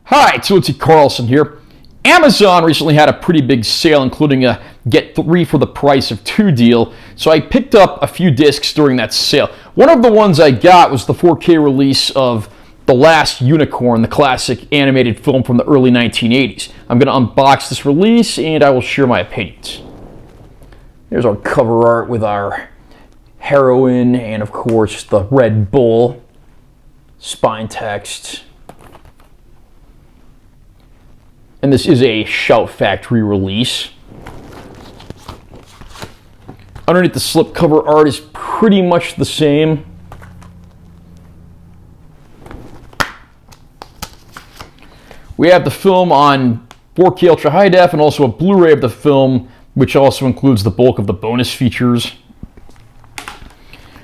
Hi, Timothy Carlson here. Amazon recently had a pretty big sale, including a get 3 for the price of 2 deal, so I picked up a few discs during that sale. One of the ones I got was the 4K release of The Last Unicorn, the classic animated film from the early 1980s. I'm going to unbox this release and I will share my opinions. Here's our cover art with our heroine and, of course, the Red Bull. Spine text. And this is a Shout Factory release. Underneath the slipcover art is pretty much the same. We have the film on 4K Ultra High Def and also a Blu-ray of the film, which also includes the bulk of the bonus features.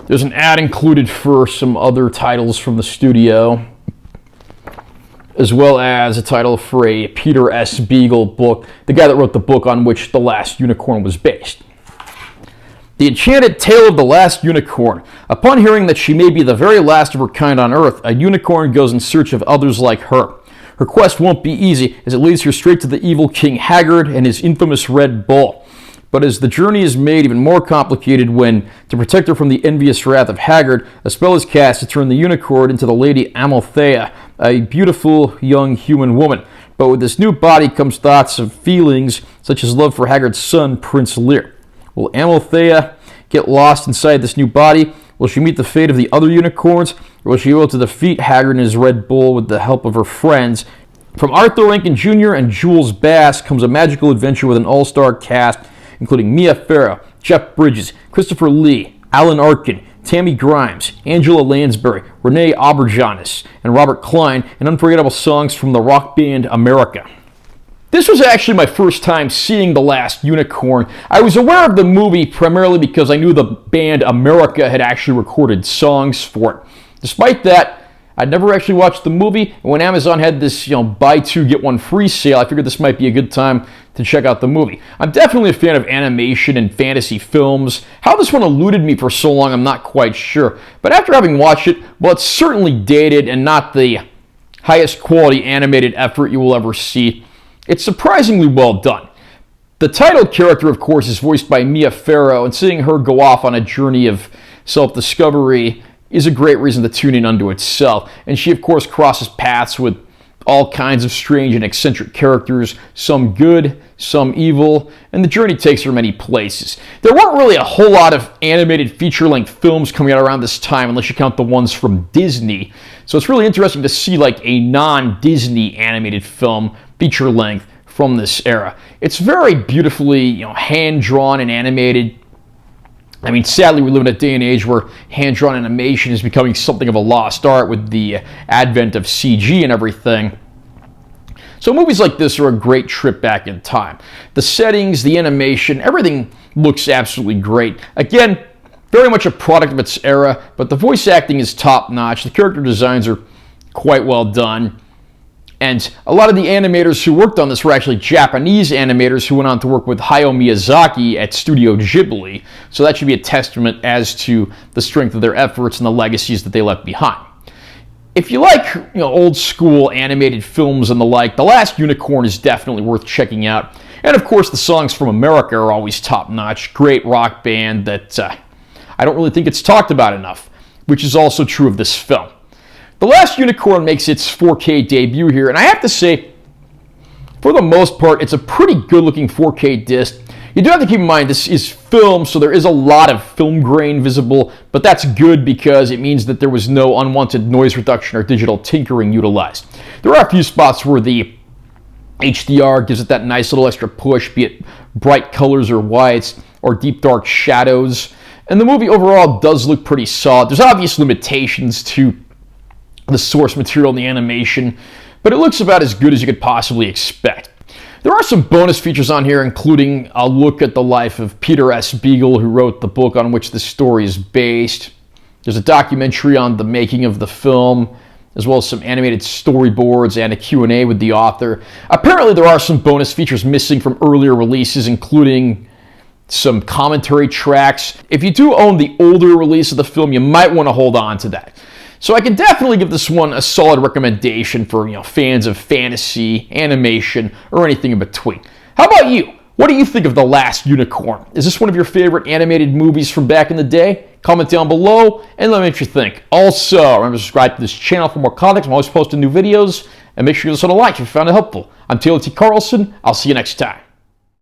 There's an ad included for some other titles from the studio, as well as a title for a Peter S. Beagle book, the guy that wrote the book on which The Last Unicorn was based. The enchanted tale of the last unicorn. Upon hearing that she may be the very last of her kind on Earth, a unicorn goes in search of others like her. Her quest won't be easy, as it leads her straight to the evil King Haggard and his infamous Red Bull. But as the journey is made even more complicated when, to protect her from the envious wrath of Haggard, a spell is cast to turn the unicorn into the Lady Amalthea, a beautiful young human woman. But with this new body comes thoughts of feelings such as love for Haggard's son, Prince Lear. Will Amalthea get lost inside this new body? Will she meet the fate of the other unicorns? Or will she be able to defeat Haggard and his Red Bull with the help of her friends? From Arthur Rankin Jr. and Jules Bass comes a magical adventure with an all-star cast, including Mia Farrow, Jeff Bridges, Christopher Lee, Alan Arkin, Tammy Grimes, Angela Lansbury, Renee Auberjonis, and Robert Klein, and unforgettable songs from the rock band America. This was actually my first time seeing The Last Unicorn. I was aware of the movie primarily because I knew the band America had actually recorded songs for it. Despite that, I'd never actually watched the movie, and when Amazon had this, buy 2 get 1 free sale, I figured this might be a good time to check out the movie. I'm definitely a fan of animation and fantasy films. How this one eluded me for so long, I'm not quite sure. But after having watched it, well, it's certainly dated and not the highest quality animated effort you will ever see. It's surprisingly well done. The title character, of course, is voiced by Mia Farrow, and seeing her go off on a journey of self-discovery is a great reason to tune in unto itself. And she, of course, crosses paths with all kinds of strange and eccentric characters, some good, some evil, and the journey takes her many places. There weren't really a whole lot of animated feature-length films coming out around this time, unless you count the ones from Disney. So it's really interesting to see like a non-Disney animated film feature-length from this era. It's very beautifully, hand-drawn and animated. I mean, sadly, we live in a day and age where hand-drawn animation is becoming something of a lost art with the advent of CG and everything. So movies like this are a great trip back in time. The settings, the animation, everything looks absolutely great. Again, very much a product of its era, but the voice acting is top-notch. The character designs are quite well done. And a lot of the animators who worked on this were actually Japanese animators who went on to work with Hayao Miyazaki at Studio Ghibli. So that should be a testament as to the strength of their efforts and the legacies that they left behind. If you like, old school animated films and the like, The Last Unicorn is definitely worth checking out. And of course, the songs from America are always top-notch. Great rock band that I don't really think it's talked about enough, which is also true of this film. The Last Unicorn makes its 4K debut here, and I have to say, for the most part, it's a pretty good-looking 4K disc. You do have to keep in mind this is film, so there is a lot of film grain visible, but that's good because it means that there was no unwanted noise reduction or digital tinkering utilized. There are a few spots where the HDR gives it that nice little extra push, be it bright colors or whites or deep dark shadows, and the movie overall does look pretty solid. There's obvious limitations to the source material and the animation, but it looks about as good as you could possibly expect. There are some bonus features on here, including a look at the life of Peter S. Beagle, who wrote the book on which this story is based. There's a documentary on the making of the film, as well as some animated storyboards and a Q&A with the author. Apparently there are some bonus features missing from earlier releases, including some commentary tracks. If you do own the older release of the film, you might want to hold on to that. So I can definitely give this one a solid recommendation for, fans of fantasy, animation, or anything in between. How about you? What do you think of The Last Unicorn? Is this one of your favorite animated movies from back in the day? Comment down below and let me know what you think. Also, remember to subscribe to this channel for more content. I'm always posting new videos. And make sure you listen to like if you found it helpful. I'm Taylor T. Carlson. I'll see you next time.